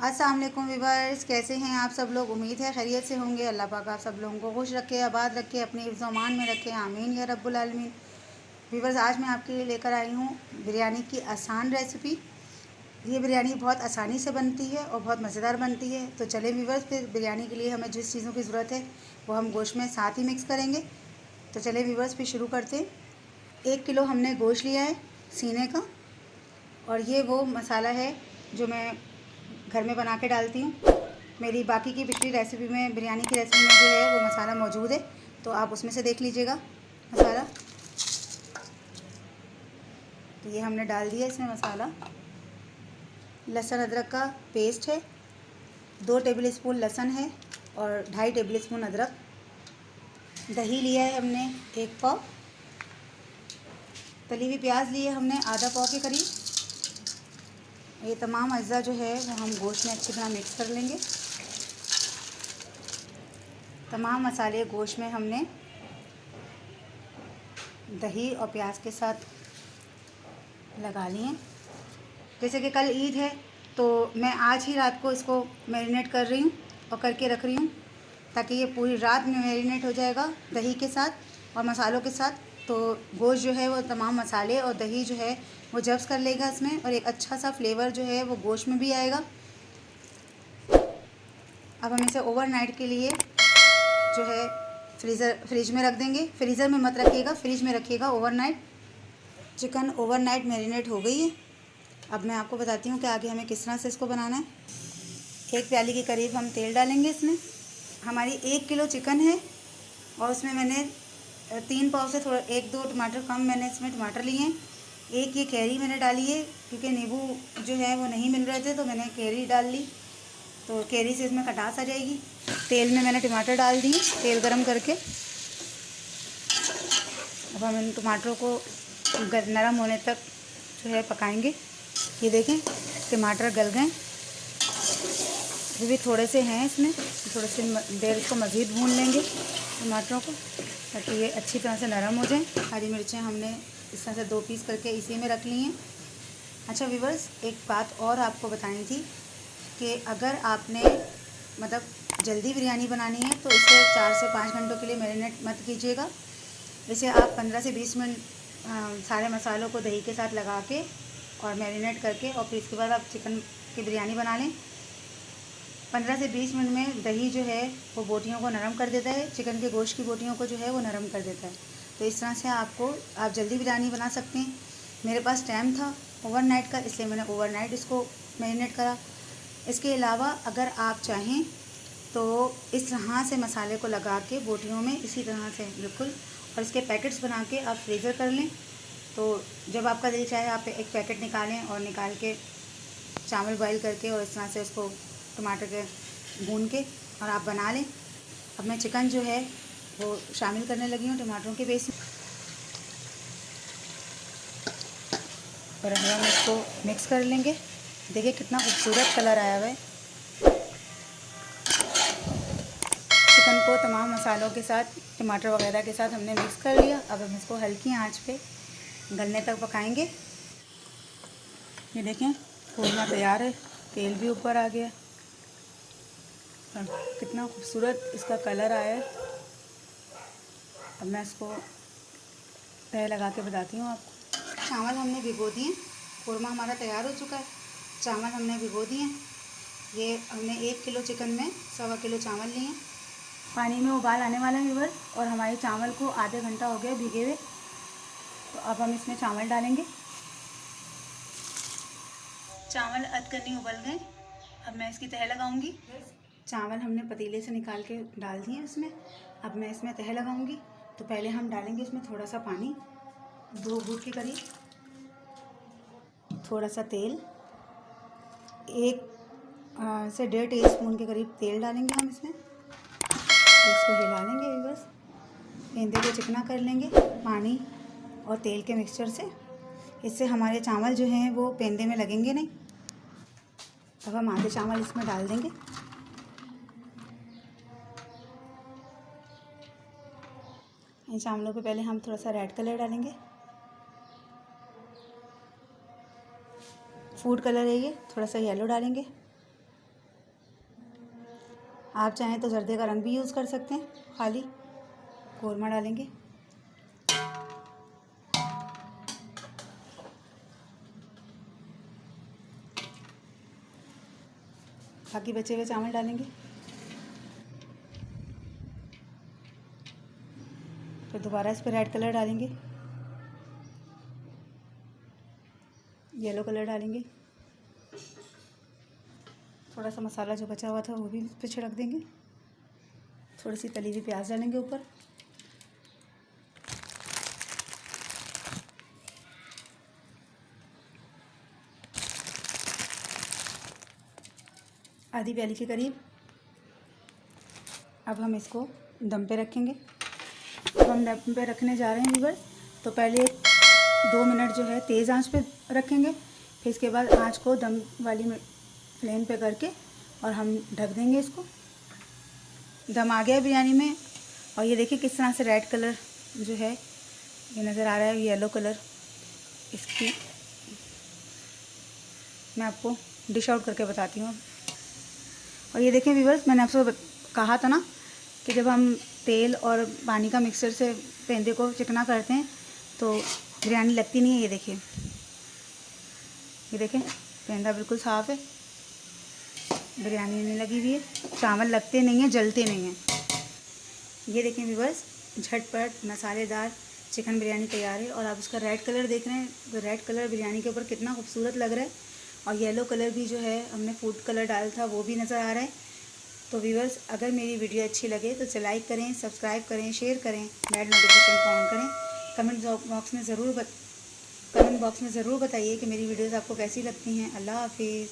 अस्सलाम वालेकुम व्यूअर्स, कैसे हैं आप सब लोग। उम्मीद है खैरियत से होंगे। अल्लाह पाक आप सब लोगों को खुश रखे, आबाद रखे, अपने हिफ्ज़-ओ-अमान में रखे, आमीन या रब्बुल आलमीन। व्यूअर्स, आज मैं आपके लिए लेकर आई हूँ बिरयानी की आसान रेसिपी। ये बिरयानी बहुत आसानी से बनती है और बहुत मज़ेदार बनती है। तो चले व्यूअर्स, फिर बिरयानी के लिए हमें जिस चीज़ों की ज़रूरत है वो हम गोश्त में साथ ही मिक्स करेंगे। तो चले व्यूअर्स, फिर शुरू करते हैं। 1 किलो हमने गोश्त लिया है सीने का, और ये वो मसाला है जो मैं घर में बना के डालती हूँ। मेरी बाकी की पिछली रेसिपी में, बिरयानी की रेसिपी में जो है वो मसाला मौजूद है, तो आप उसमें से देख लीजिएगा मसाला। तो ये हमने डाल दिया इसमें मसाला। लहसुन अदरक का पेस्ट है, 2 टेबल स्पून लहसुन है और 2.5 टेबल स्पून अदरक। दही लिया है हमने 1 पाव। तली हुई प्याज लिए हमने आधा पाव के करीब। ये तमाम अज्जा जो है वो हम गोश्त में अच्छी तरह मिक्स कर लेंगे। तमाम मसाले गोश्त में हमने दही और प्याज के साथ लगा लिए। जैसे कि कल ईद है तो मैं आज ही रात को इसको मैरिनेट कर रही हूँ और करके रख रही हूँ, ताकि ये पूरी रात में मैरिनेट हो जाएगा दही के साथ और मसालों के साथ। तो गोश्त जो है वो तमाम मसाले और दही जो है वो जब्स कर लेगा इसमें, और एक अच्छा सा फ्लेवर जो है वो गोश्त में भी आएगा। अब हम इसे ओवरनाइट के लिए जो है फ्रिज में रख देंगे। फ्रीज़र में मत रखिएगा, फ्रिज में रखिएगा ओवरनाइट। चिकन ओवरनाइट मैरिनेट हो गई है। अब मैं आपको बताती हूँ कि आगे हमें किस तरह से इसको बनाना है। 1 प्याली के करीब हम तेल डालेंगे इसमें। हमारी 1 किलो चिकन है और उसमें मैंने 3 पाव से थोड़ा 1-2 टमाटर कम मैंने इसमें टमाटर लिए हैं। एक ये कैरी मैंने डाली है, क्योंकि नींबू जो है वो नहीं मिल रहे थे तो मैंने कैरी डाल ली, तो कैरी से इसमें खटास आ जाएगी। तेल में मैंने टमाटर डाल दिए, तेल गरम करके। अब हम इन टमाटरों को नरम होने तक जो है पकाएंगे। ये देखें टमाटर गल गए, अभी भी थोड़े से हैं इसमें, थोड़े से देर इसको मज़ीद भून लेंगे टमाटरों को, ताकि ये अच्छी तरह से नरम हो जाए। हरी मिर्चें हमने इस तरह से 2 पीस करके इसी में रख ली हैं। अच्छा व्यूअर्स, एक बात और आपको बतानी थी कि अगर आपने मतलब जल्दी बिरयानी बनानी है तो इसे 4 से 5 घंटों के लिए मैरिनेट मत कीजिएगा। इसे आप 15 से 20 मिनट सारे मसालों को दही के साथ लगा के और मैरिनेट करके, और फिर इसके बाद आप चिकन की बिरयानी बना लें। 15 से 20 मिनट में दही जो है वो बोटियों को नरम कर देता है, चिकन के गोश्त की बोटियों को जो है वो नरम कर देता है। तो इस तरह से आप जल्दी बिरयानी बना सकते हैं। मेरे पास टाइम था ओवरनाइट का, इसलिए मैंने ओवरनाइट इसको मैरिनेट करा। इसके अलावा अगर आप चाहें तो इस तरह से मसाले को लगा के बोटियों में इसी तरह से बिल्कुल, और इसके पैकेट्स बना के आप फ्रीज़र कर लें। तो जब आपका दिल चाहे आप एक पैकेट निकालें और निकाल के चावल बॉईल करके और इस तरह से उसको टमाटर के भून के और आप बना लें। अब मैं चिकन जो है वो शामिल करने लगी हूँ टमाटरों के बेस में, और हम इसको मिक्स कर लेंगे। देखिए कितना खूबसूरत कलर आया हुआ है। चिकन को तमाम मसालों के साथ, टमाटर वगैरह के साथ हमने मिक्स कर लिया। अब हम इसको हल्की आंच पे गलने तक पकाएंगे। ये देखें कोरमा तैयार है, तेल भी ऊपर आ गया, कितना खूबसूरत इसका कलर आया है। अब मैं इसको तय लगा के बताती हूँ आपको। चावल हमने भिगो दिए, कोरमा हमारा तैयार हो चुका है। चावल हमने भिगो दिए। ये हमने 1 किलो चिकन में 1.25 किलो चावल लिए। पानी में उबाल आने वाला है व्यूअर, और हमारे चावल को आधे घंटा हो गया भीगे हुए। तो अब हम इसमें चावल डालेंगे। चावल अधकनी उबल गए, अब मैं इसकी तह लगाऊंगी। चावल हमने पतीले से निकाल के डाल दिए उसमें। अब मैं इसमें तह लगाऊंगी। तो पहले हम डालेंगे इसमें थोड़ा सा पानी, 2 घूंट के करीब, थोड़ा सा तेल, 1 से 1.5 टीस्पून के करीब तेल डालेंगे हम इसमें। तो इसको हिला लेंगे बस, पेंदे को चिकना कर लेंगे पानी और तेल के मिक्सचर से। इससे हमारे चावल जो हैं वो पेंदे में लगेंगे नहीं। अब हम आधे चावल इसमें डाल देंगे। इन चावलों पे पहले हम थोड़ा सा रेड कलर डालेंगे, फूड कलर है ये, थोड़ा सा येलो डालेंगे। आप चाहें तो जर्दे का रंग भी यूज़ कर सकते हैं, खाली कौरमा डालेंगे। बाकी बचे हुए चावल डालेंगे। फिर दोबारा इस पर रेड कलर डालेंगे, येलो कलर डालेंगे। थोड़ा सा मसाला जो बचा हुआ था वो भी इस पर छिड़क देंगे। थोड़ी सी तली हुई प्याज डालेंगे ऊपर। आधी प्याली के करीब। अब हम इसको दम पे रखेंगे। अब हम दम पे रखने जा रहे हैं व्यूअर्स। तो पहले 2 मिनट जो है तेज़ आंच पे रखेंगे, फिर इसके बाद आंच को दम वाली फ्लेम पे करके और हम ढक देंगे इसको। दम आ गया बिरयानी में। और ये देखिए किस तरह से रेड कलर जो है ये नज़र आ रहा है, येलो कलर इसकी। मैं आपको डिश आउट करके बताती हूँ। और ये देखें व्यूअर्स, मैंने आपसे कहा था ना कि जब हम तेल और पानी का मिक्सचर से पेंदे को चिकना करते हैं तो बिरयानी लगती नहीं है। ये देखें पेंदा बिल्कुल साफ़ है, बिरयानी नहीं लगी हुई है, चावल लगते नहीं हैं, जलते नहीं हैं। ये देखें व्यूअर्स, झटपट मसालेदार चिकन बिरयानी तैयार है। और आप इसका रेड कलर देख रहे हैं, तो रेड कलर बिरयानी के ऊपर कितना खूबसूरत लग रहा है। और येलो कलर भी जो है हमने फूड कलर डाला था वो भी नज़र आ रहा है। तो व्यूअर्स, अगर मेरी वीडियो अच्छी लगे तो लाइक करें, सब्सक्राइब करें, शेयर करें, बेल नोटिफिकेशन ऑन करें। कमेंट बॉक्स में ज़रूर बताइए कि मेरी वीडियोस आपको कैसी लगती हैं। अल्लाह हाफिज़।